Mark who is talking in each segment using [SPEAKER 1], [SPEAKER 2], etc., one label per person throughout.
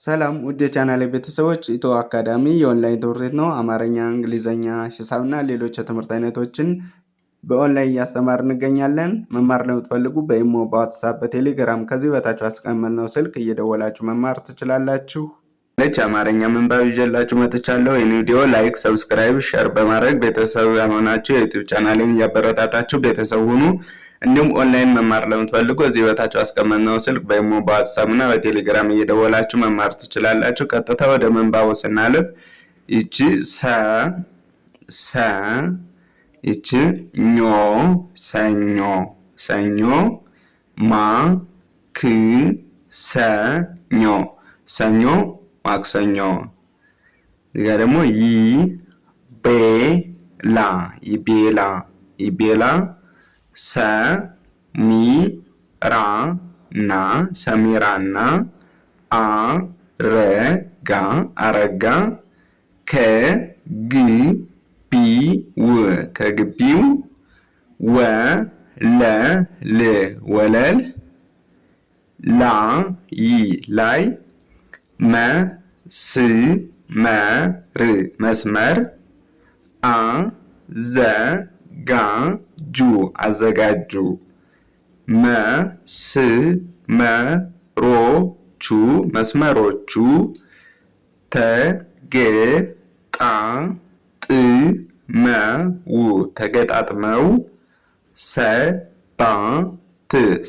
[SPEAKER 1] ሰላም ውድ የቻናሌ ቤተሰቦች ኢትዮ አካዳሚ የኦንላይን ትምህርት ቤት ነው። አማርኛ፣ እንግሊዘኛ፣ ሂሳብና ሌሎች የትምህርት አይነቶችን በኦንላይን እያስተማርን እንገኛለን። መማር ለምትፈልጉ በኢሞ፣ በዋትስአፕ፣ በቴሌግራም ከዚህ በታች አስቀመጥነው ስልክ እየደወላችሁ መማር ትችላላችሁ። አማርኛ ምንባብ ይዤላችሁ መጥቻለሁ። ይህን ቪዲዮ ላይክ፣ ሰብስክራይብ፣ ሼር በማድረግ ቤተሰብ ያልሆናችሁ የዩቲዩብ ቻናሌን እያበረታታችሁ ቤተሰብ ሁኑ። እንዲሁም ኦንላይን መማር ለምትፈልጉ እዚህ በታች አስቀመጥነው ስልክ በኢሞ፣ በዋትስአፕ እና በቴሌግራም እየደወላችሁ መማር ትችላላችሁ። ቀጥታ ወደ መንባቡ ስናልፍ ይቺ ሰ ይቺ ኞ ሰኞ ሰኞ ማክሰኞ ሰኞ ማክሰኞ። እዚህ ጋር ደግሞ ይቤላ ሰሚራና አረጋ ከግቢው ወለል ላይ መስመር አዘጋጁ መስመሮቹ ተገጣጥመው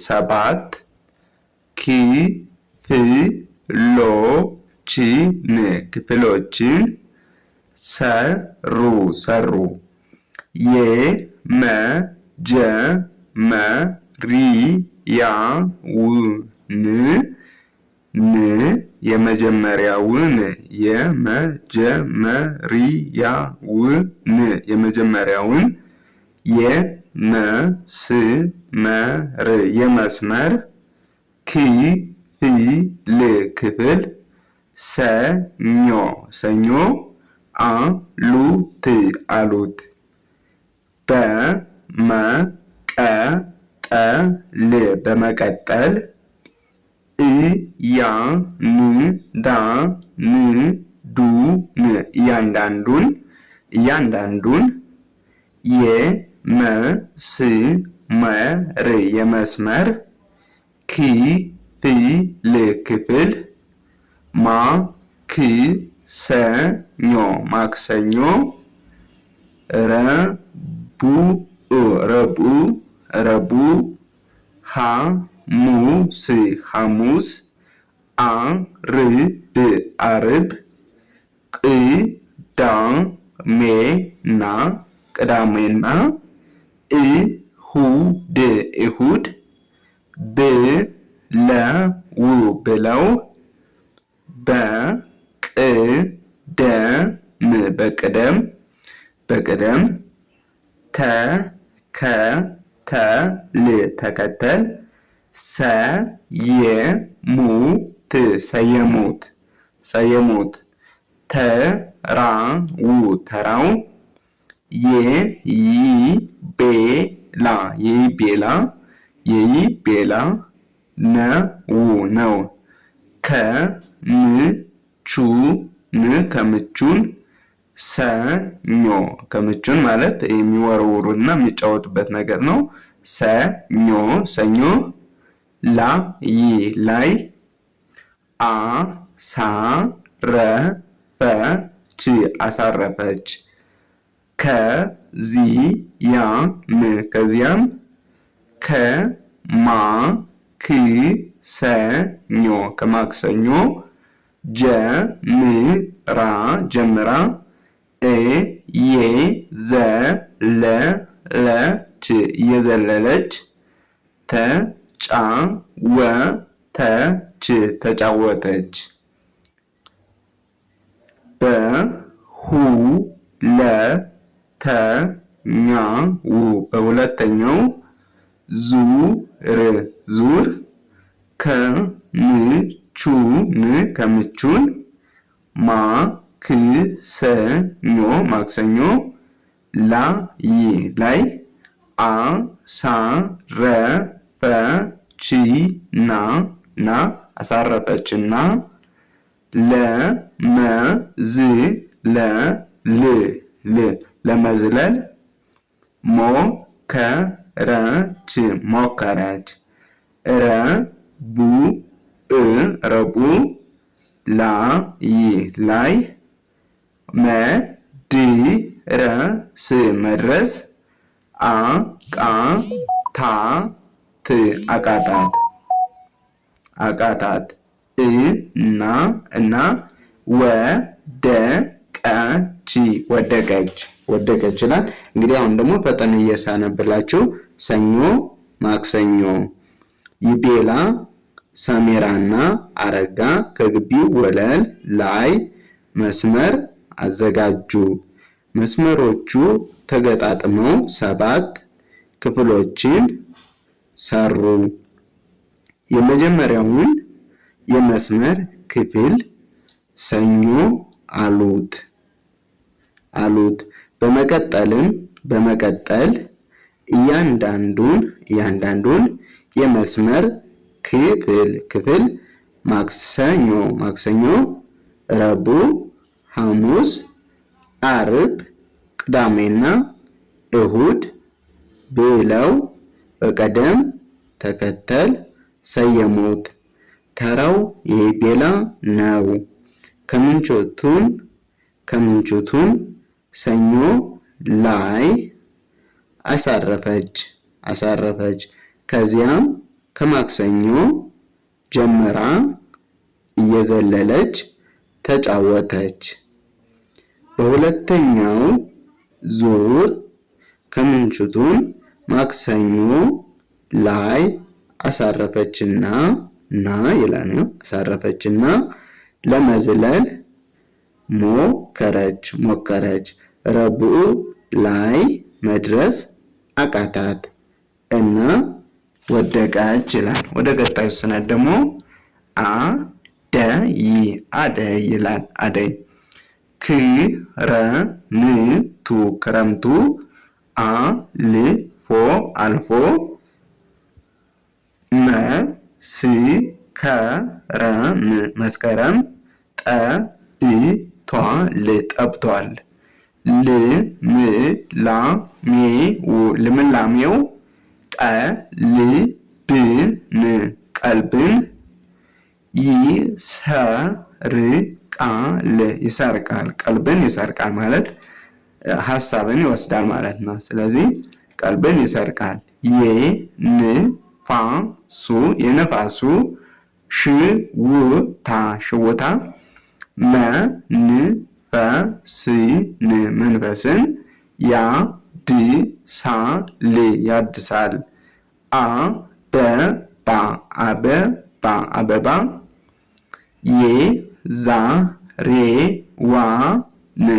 [SPEAKER 1] ሰባት ክፍሎችን ሰሩ የመጀመሪያውን የመስመር ክፍል ሰኞ አሉት። በመቀጠል እያንዳንዱን የመስመር ክፍል ማክሰኞ ረቡዕ ሐሙስ ዓርብ ቅዳሜና እሁድ ብለው በቅደም ተከተል ሰየሙት ተራው የይቤላ ነው ከምቹን ሰኞ ከምቹን ማለት የሚወረውሩና የሚጫወቱበት ነገር ነው። ሰኞ ላይ አሳረፈች ከዚያም ከማክሰኞ ጀምራ እየዘለለች ተጫወተች። በሁለተኛው ዙር ከምቹን ማክሰኞ ላይ አሳረፈችና ለመዝለል ሞከረች ረቡዕ ላይ መድረስ አቃታት እና ወደቀች ይላል። እንግዲህ አሁን ደግሞ ፈጠን እየሳነብላችሁ ሰኞ፣ ማክሰኞ። ይቤላ፣ ሰሜራና አረጋ ከግቢው ወለል ላይ መስመር አዘጋጁ። መስመሮቹ ተገጣጥመው 7 ክፍሎችን ሰሩ። የመጀመሪያውን የመስመር ክፍል ሰኞ አሉት። በመቀጠል እያንዳንዱን የመስመር ክፍል ማክሰኞ፣ ረቡዕ፣ ሐሙስ፣ ዓርብ፣ ቅዳሜና እሁድ ብለው በቅደም ተከተል ሰየሙት። ተራው የይቤላ ነው። ከምንቸቱን ሰኞ ላይ አሳረፈች። ከዚያም ከማክሰኞ ጀምራ እየዘለለች ተጫወተች። በሁለተኛው ዙር ከምንቸቱን ማክሰኞ ላይ አሳረፈችና ለመዝለል ሞከረች። ረቡዕ ላይ መድረስ አቃታት እና ወደቀች ይላል። ወደ ቀጣዩ ስነድ ደግሞ አደይ ይላል። አደይ ክረምቱ አልፎ መስከረም ጠብቷል። ልምላሜው ቀልብን ይሰርቃል። ቀልብን ይሰርቃል ማለት ሀሳብን ይወስዳል ማለት ነው። ስለዚህ ቀልብን ይሰርቃል። የነፋሱ ሽውታ መንፈስን ያድሳል። አበባ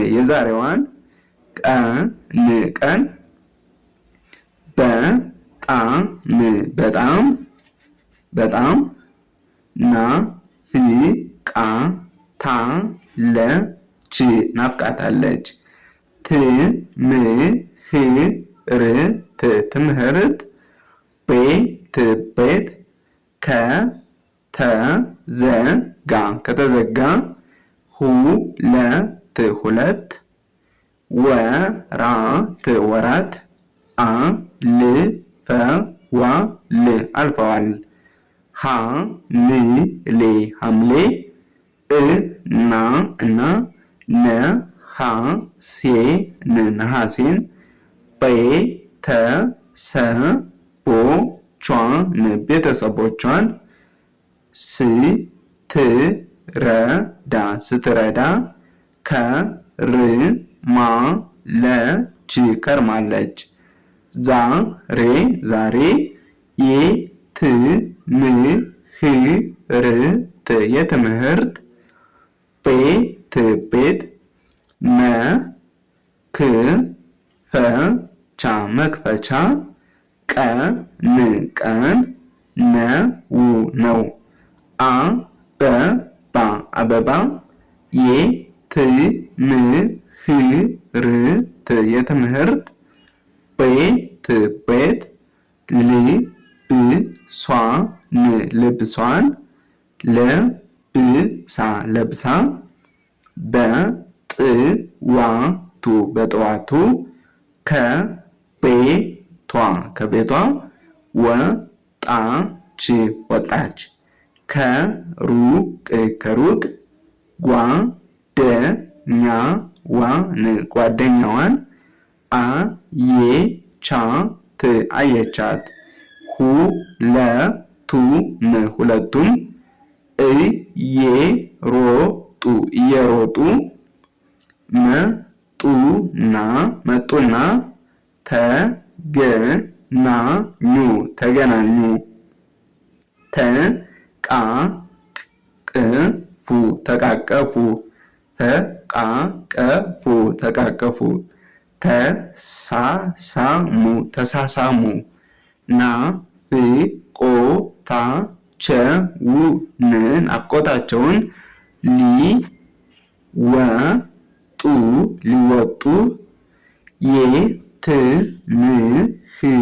[SPEAKER 1] የዛሬዋን ቀን በጣም ናፍቃታለች። ትምህርት ቤት ከተዘጋ 2 ወራት አልፈዋል። ሐምሌ እና ነሐሴን ቤተሰቦቿን ስትረዳ ከርማለች። ዛሬ የትምህርት ቤት መክፈቻ ቀን ነው። አበባ የትምህርት ቤት ልብሷን ለብሳ ለብሳ በጥዋቱ በጠዋቱ ከቤቷ ወጣች ከሩቅ ጓደኛዋን አየቻት ሁለቱም እየሮጡ መጡና ተገናኙ ተቃቀፉ ተሳሳሙ ናፍቆታቸውን ሊወጡ የትምህርት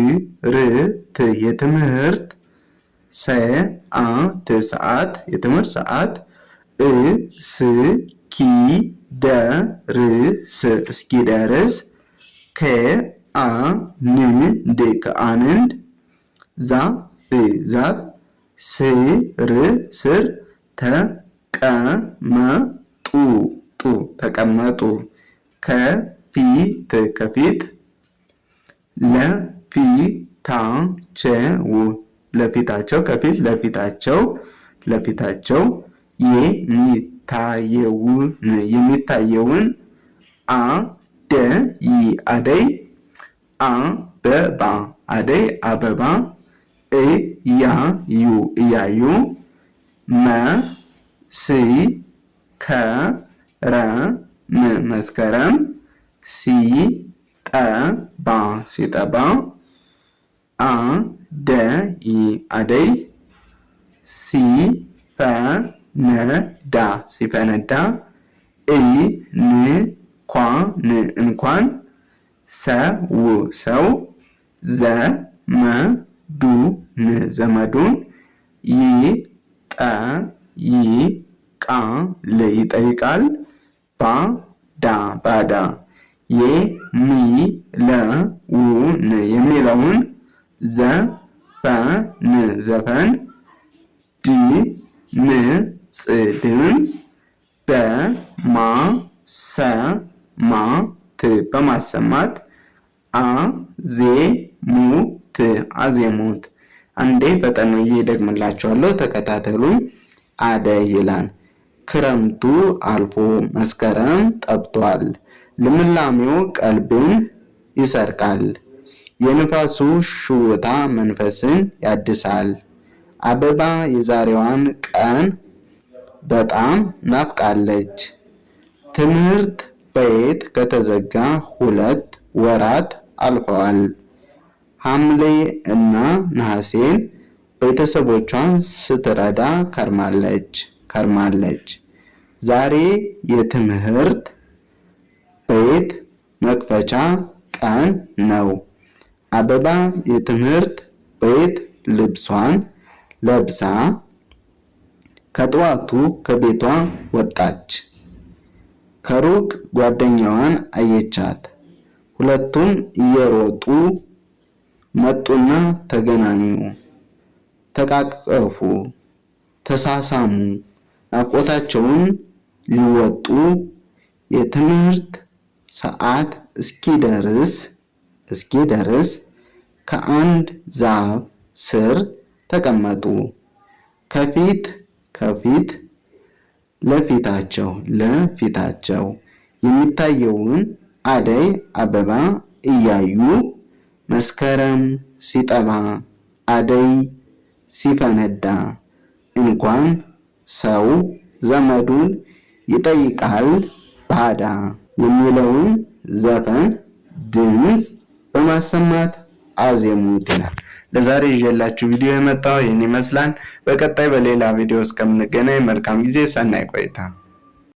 [SPEAKER 1] ሰዓት እስኪደርስ ከአንድ ዛፍ ስር ተቀመጡ ከፊት ለፊታቸው የሚታየውን አደይ አበባ እያዩ መስከረም ሲጠባ አደይ ሲፈነዳ እንኳን ሰው ዘመዱን ይጠይቃል ባዳ የሚለውን ዘፈን ድምፅ በማሰማት አዜሙት። አንዴ ፈጠን ብዬ ደግምላችኋለሁ፣ ተከታተሉኝ። አደይ ይላል። ክረምቱ አልፎ መስከረም ጠብቷል። ልምላሜው ቀልብን ይሰርቃል። የንፋሱ ሽውታ መንፈስን ያድሳል። አበባ የዛሬዋን ቀን በጣም ናፍቃለች። ትምህርት ቤት ከተዘጋ 2 ወራት አልፈዋል። ሐምሌ እና ነሐሴን ቤተሰቦቿን ስትረዳ ከርማለች። ዛሬ የትምህርት ቤት መክፈቻ ቀን ነው። አበባ የትምህርት ቤት ልብሷን ለብሳ ከጠዋቱ ከቤቷ ወጣች። ከሩቅ ጓደኛዋን አየቻት። ሁለቱም እየሮጡ መጡና ተገናኙ፣ ተቃቀፉ፣ ተሳሳሙ። ናፍቆታቸውን ሊወጡ የትምህርት ሰዓት እስኪደርስ ከአንድ ዛፍ ስር ተቀመጡ። ከፊት ለፊታቸው የሚታየውን አደይ አበባ እያዩ መስከረም ሲጠባ አደይ ሲፈነዳ እንኳን ሰው ዘመዱን ይጠይቃል ባዳ የሚለውን ዘፈን ድምፅ በማሰማት አዜሙት ይላል። ለዛሬ ይዤላችሁ ቪዲዮ የመጣው ይህን ይመስላል። በቀጣይ በሌላ ቪዲዮ እስከምንገናኝ መልካም ጊዜ፣ ሰናይ ቆይታ።